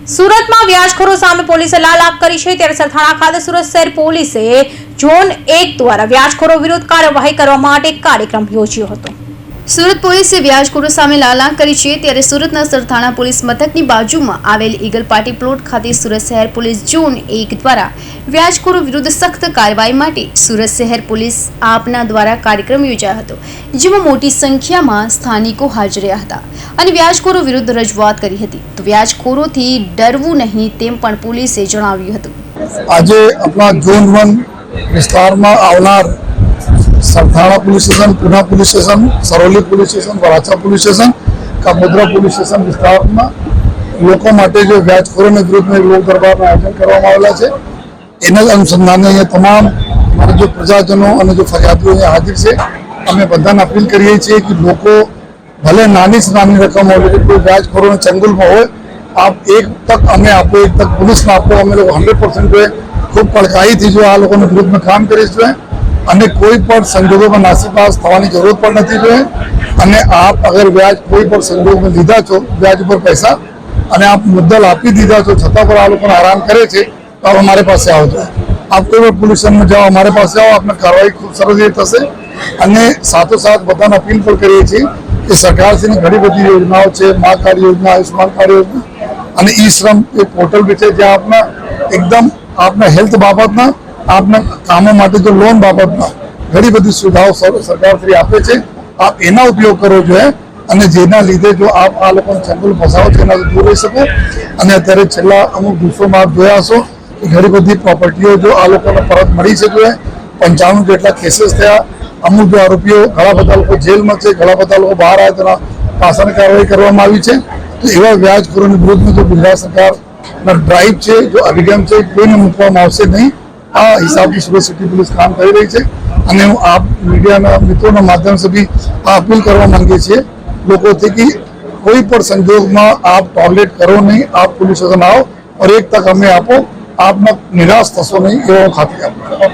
સુરત में व्याजखोरो सामे पोलीसे लालाक करी छे त्यारे सरथाणा खाते सूरत शहर पोलीसे झोन 1 द्वारा व्याजखोरो विरुद्ध कार्यवाही करवा माटे एक कार्यक्रम योज्यो हतो। સુરત પોલીસે વ્યાજખોરો સામે લાલાક કરી છે ત્યારે સુરતના સરથાણા પોલીસ મથકની બાજુમાં આવેલ ઈગલ પાર્ટી પ્લોટ ખાતે સુરત શહેર પોલીસ ઝોન 1 દ્વારા વ્યાજખોરો વિરુદ્ધ સખ્ત કાર્યવાહી માટે સુરત શહેર પોલીસ આપના દ્વારા કાર્યક્રમ યોજાયો હતો, જેમાં મોટી સંખ્યામાં સ્થાનિકો હાજર રહ્યા હતા અને વ્યાજખોરો વિરુદ્ધ રજૂઆત કરી હતી। તો વ્યાજખોરોથી ડરવું નહીં તેમ પણ પોલીસે જણાવ્યું હતું। આજે આપણા ઝોન 1 વિસ્તારમાં આવનાર Sarthana police station, Poona police station, Saroli police station, Varachha police station, Kapodra police station विस्तार में लोगों माटे जो व्याजखोरों विरुद्ध में लोक दरबार आयोजन करवामां आवेला छे। एना अनुसंधाने अहींया तमाम हमारा जो प्रजाजनों और जो फरियादियों अहींया हाजिर छे। अमे बधाने अपील करीए छीए कि लोको भले नानी से नानी रकम हो, लेकिन कोई व्याजखोरों चंगुल में हो, आप एक तक अमे आपो, एक तक पुलिस में आपो। अमे लोग 100% जो है खूब कड़काई थी जो आ लोगों विरुद्ध में काम करीश जो है અને કોઈ પણ સંજોગોમાં નાસીપાસ થવાની જરૂર પણ નથી જોઈએ। અને આપ અગર વ્યાજ કોઈ પણ સંજોગમાં લીધા છો, વ્યાજ ઉપર પૈસા અને આપ મુદ્દલ આપી દીધા છો, છતાં પણ આ લોકોને હેરાન કરે છે, તો આપ અમારે પાસે આવજો। આપ કોઈ પણ પોલીસ સ્ટેશનમાં જાઓ, અમારે પાસે આવો, આપને કાર્યવાહી ખૂબ સરસ રીતે થશે। અને સાથોસાથ બધાને અપીલ પણ કરીએ છીએ કે સરકારશ્રીની ઘણી બધી યોજનાઓ છે, મા કાર્ડ યોજના, આયુષ્માન કાર્ડ યોજના અને ઈ શ્રમ એક પોર્ટલ બી છે, જ્યાં આપના એકદમ આપના હેલ્થ બાબતના आपने कामों माटे जो लोन बाबत घणी बधी सुविधाओं सरकार श्री आपे छे। आप एना उपयोग करो जो है अने जेना लीधे जो आप आ लोकोने चंगुल फसाओ छो एनाथी दूर रही सको। अने अत्यारे छेल्ला अमुक दिवसोमां आप जोया हशो कि घणी बधी प्रोपर्टीओ जो आ लोकोने परत मळी छे। जो 95 जेटला केसेस थया। अमुक जो आरोपीओ घणा बधा लोको जेलमां छे, घणा बधा लोको बहार आव्या तेना पासानी कार्यवाही करवामां आवी छे। तो एवा व्याजखोरोनी विरुद्धमां जो गुजरात सरकारनो ड्राइव छे, जो अभिगम छे, कोईने मूकवामां आवशे नहीं। आ हिसाब की सूरत सिटी पुलिस काम कर रही है। अने आप मीडिया मित्रों माध्यम से भी अपील करवा मांगे छे लोगों से कि कोई पण संजोग में आप टॉयलेट करो नहीं, आप पुलिस स्टेशन आओ और एक तक हमें आपो, आप निराश थशो नहीं, एवं खातिर आपको।